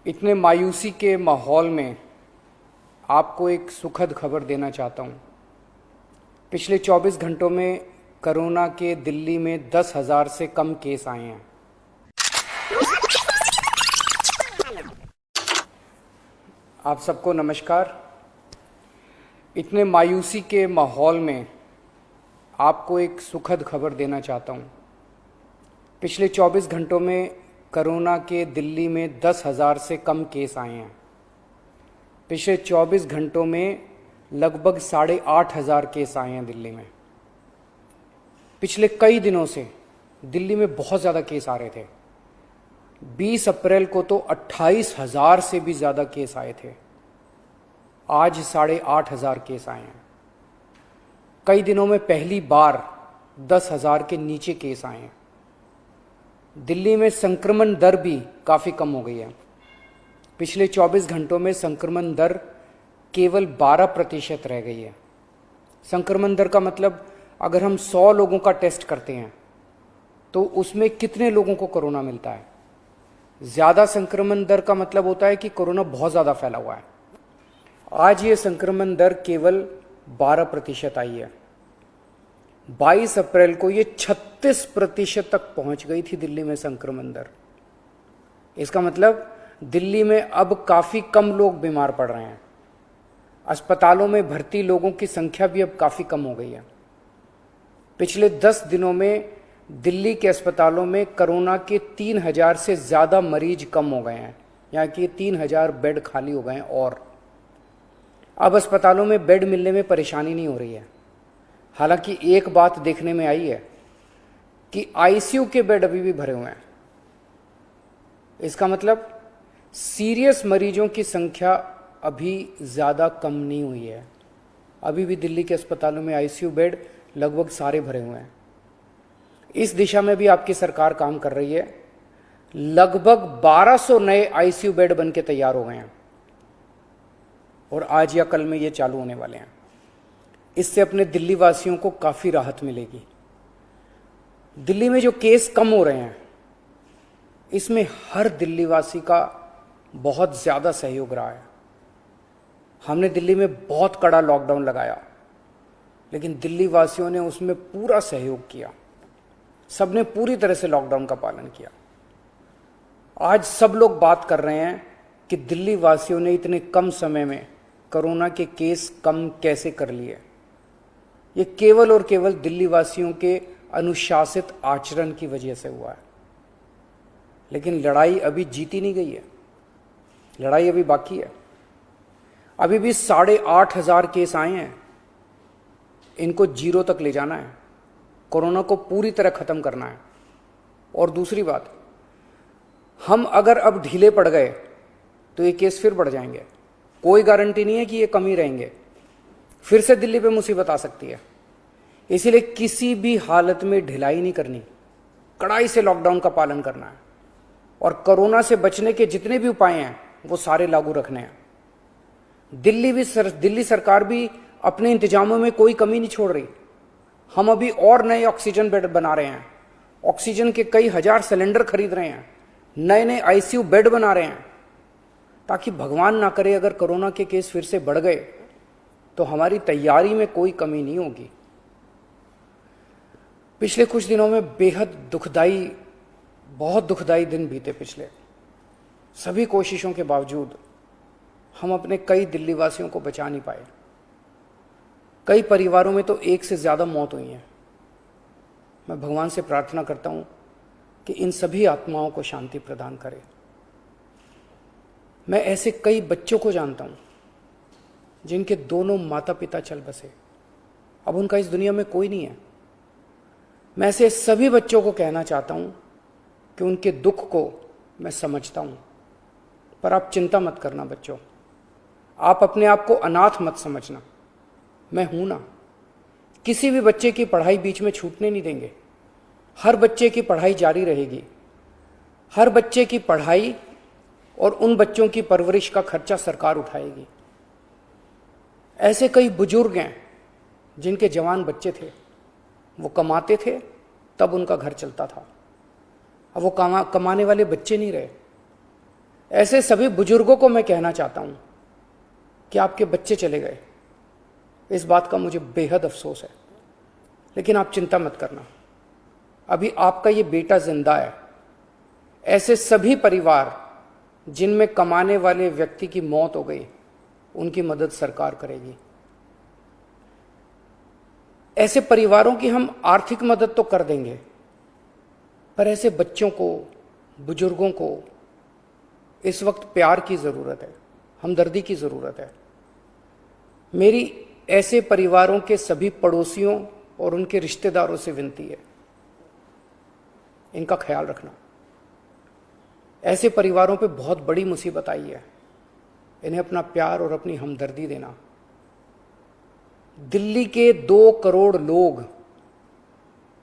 इतने मायूसी के माहौल में आपको एक सुखद खबर देना चाहता हूँ। पिछले 24 घंटों में कोरोना के दिल्ली में 10,000 से कम केस आए हैं। आप सबको नमस्कार। इतने मायूसी के माहौल में आपको एक सुखद खबर देना चाहता हूँ। पिछले 24 घंटों में कोरोना के दिल्ली में 10,000 से कम केस आए हैं। पिछले 24 घंटों में लगभग 8,500 केस आए हैं दिल्ली में। पिछले कई दिनों से दिल्ली में बहुत ज़्यादा केस आ रहे थे। 20 अप्रैल को तो 28,000 से भी ज़्यादा केस आए थे। आज 8,500 केस आए हैं। कई दिनों में पहली बार 10,000 के नीचे केस आए हैं। दिल्ली में संक्रमण दर भी काफ़ी कम हो गई है। पिछले 24 घंटों में संक्रमण दर केवल 12% रह गई है। संक्रमण दर का मतलब अगर हम 100 लोगों का टेस्ट करते हैं तो उसमें कितने लोगों को कोरोना मिलता है। ज़्यादा संक्रमण दर का मतलब होता है कि कोरोना बहुत ज़्यादा फैला हुआ है। आज ये संक्रमण दर केवल 12% आई है। 22 अप्रैल को ये 36% तक पहुंच गई थी दिल्ली में संक्रमण दर। इसका मतलब दिल्ली में अब काफ़ी कम लोग बीमार पड़ रहे हैं। अस्पतालों में भर्ती लोगों की संख्या भी अब काफ़ी कम हो गई है। पिछले 10 दिनों में दिल्ली के अस्पतालों में कोरोना के 3,000 से ज़्यादा मरीज कम हो गए हैं। यहाँ कि 3,000 बेड खाली हो गए हैं और अब अस्पतालों में बेड मिलने में परेशानी नहीं हो रही है। हालांकि एक बात देखने में आई है कि आईसीयू के बेड अभी भी भरे हुए हैं। इसका मतलब सीरियस मरीजों की संख्या अभी ज़्यादा कम नहीं हुई है। अभी भी दिल्ली के अस्पतालों में आईसीयू बेड लगभग सारे भरे हुए हैं। इस दिशा में भी आपकी सरकार काम कर रही है। लगभग 1200 नए आईसीयू बेड बन के तैयार हो गए हैं और आज या कल में ये चालू होने वाले हैं। इससे अपने दिल्ली वासियों को काफ़ी राहत मिलेगी। दिल्ली में जो केस कम हो रहे हैं इसमें हर दिल्ली वासी का बहुत ज़्यादा सहयोग रहा है। हमने दिल्ली में बहुत कड़ा लॉकडाउन लगाया लेकिन दिल्ली वासियों ने उसमें पूरा सहयोग किया। सबने पूरी तरह से लॉकडाउन का पालन किया। आज सब लोग बात कर रहे हैं कि दिल्ली वासियों ने इतने कम समय में कोरोना के केस कम कैसे कर लिए। ये केवल और केवल दिल्ली वासियों के अनुशासित आचरण की वजह से हुआ है। लेकिन लड़ाई अभी जीती नहीं गई है। लड़ाई अभी बाकी है। अभी भी 8,500 केस आए हैं। इनको 0 तक ले जाना है। कोरोना को पूरी तरह खत्म करना है। और दूसरी बात, हम अगर अब ढीले पड़ गए तो ये केस फिर बढ़ जाएंगे। कोई गारंटी नहीं है कि ये कम ही रहेंगे। फिर से दिल्ली पे मुसीबत आ सकती है। इसीलिए किसी भी हालत में ढिलाई नहीं करनी। कड़ाई से लॉकडाउन का पालन करना है और कोरोना से बचने के जितने भी उपाय हैं वो सारे लागू रखने हैं। दिल्ली सरकार भी अपने इंतजामों में कोई कमी नहीं छोड़ रही। हम अभी और नए ऑक्सीजन बेड बना रहे हैं। ऑक्सीजन के कई हजार सिलेंडर खरीद रहे हैं। नए नए आईसीयू बेड बना रहे हैं ताकि भगवान ना करे अगर कोरोना के केस फिर से बढ़ गए तो हमारी तैयारी में कोई कमी नहीं होगी। पिछले कुछ दिनों में बेहद बहुत दुखदाई दिन बीते। पिछले सभी कोशिशों के बावजूद हम अपने कई दिल्ली वासियों को बचा नहीं पाए। कई परिवारों में तो 1 से ज़्यादा मौत हुई है। मैं भगवान से प्रार्थना करता हूँ कि इन सभी आत्माओं को शांति प्रदान करे। मैं ऐसे कई बच्चों को जानता हूँ जिनके दोनों माता पिता चल बसे। अब उनका इस दुनिया में कोई नहीं है। मैं ऐसे सभी बच्चों को कहना चाहता हूँ कि उनके दुख को मैं समझता हूँ, पर आप चिंता मत करना बच्चों। आप अपने आप को अनाथ मत समझना। मैं हूं ना। किसी भी बच्चे की पढ़ाई बीच में छूटने नहीं देंगे। हर बच्चे की पढ़ाई जारी रहेगी। हर बच्चे की पढ़ाई और उन बच्चों की परवरिश का खर्चा सरकार उठाएगी। ऐसे कई बुजुर्ग हैं जिनके जवान बच्चे थे, वो कमाते थे तब उनका घर चलता था। अब वो कमाने वाले बच्चे नहीं रहे। ऐसे सभी बुजुर्गों को मैं कहना चाहता हूं कि आपके बच्चे चले गए, इस बात का मुझे बेहद अफसोस है, लेकिन आप चिंता मत करना, अभी आपका ये बेटा जिंदा है। ऐसे सभी परिवार जिनमें कमाने वाले व्यक्ति की मौत हो गई, उनकी मदद सरकार करेगी। ऐसे परिवारों की हम आर्थिक मदद तो कर देंगे, पर ऐसे बच्चों को, बुजुर्गों को इस वक्त प्यार की ज़रूरत है, हमदर्दी की ज़रूरत है। मेरी ऐसे परिवारों के सभी पड़ोसियों और उनके रिश्तेदारों से विनती है, इनका ख्याल रखना। ऐसे परिवारों पे बहुत बड़ी मुसीबत आई है, इन्हें अपना प्यार और अपनी हमदर्दी देना। दिल्ली के 2 करोड़ लोग,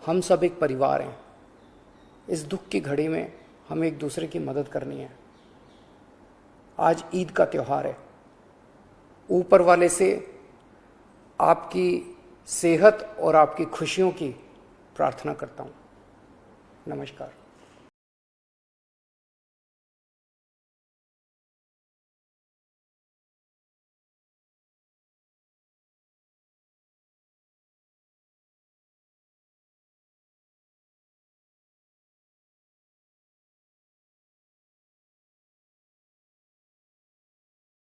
हम सब एक परिवार हैं। इस दुख की घड़ी में हमें एक दूसरे की मदद करनी है। आज ईद का त्यौहार है, ऊपर वाले से आपकी सेहत और आपकी खुशियों की प्रार्थना करता हूँ। नमस्कार।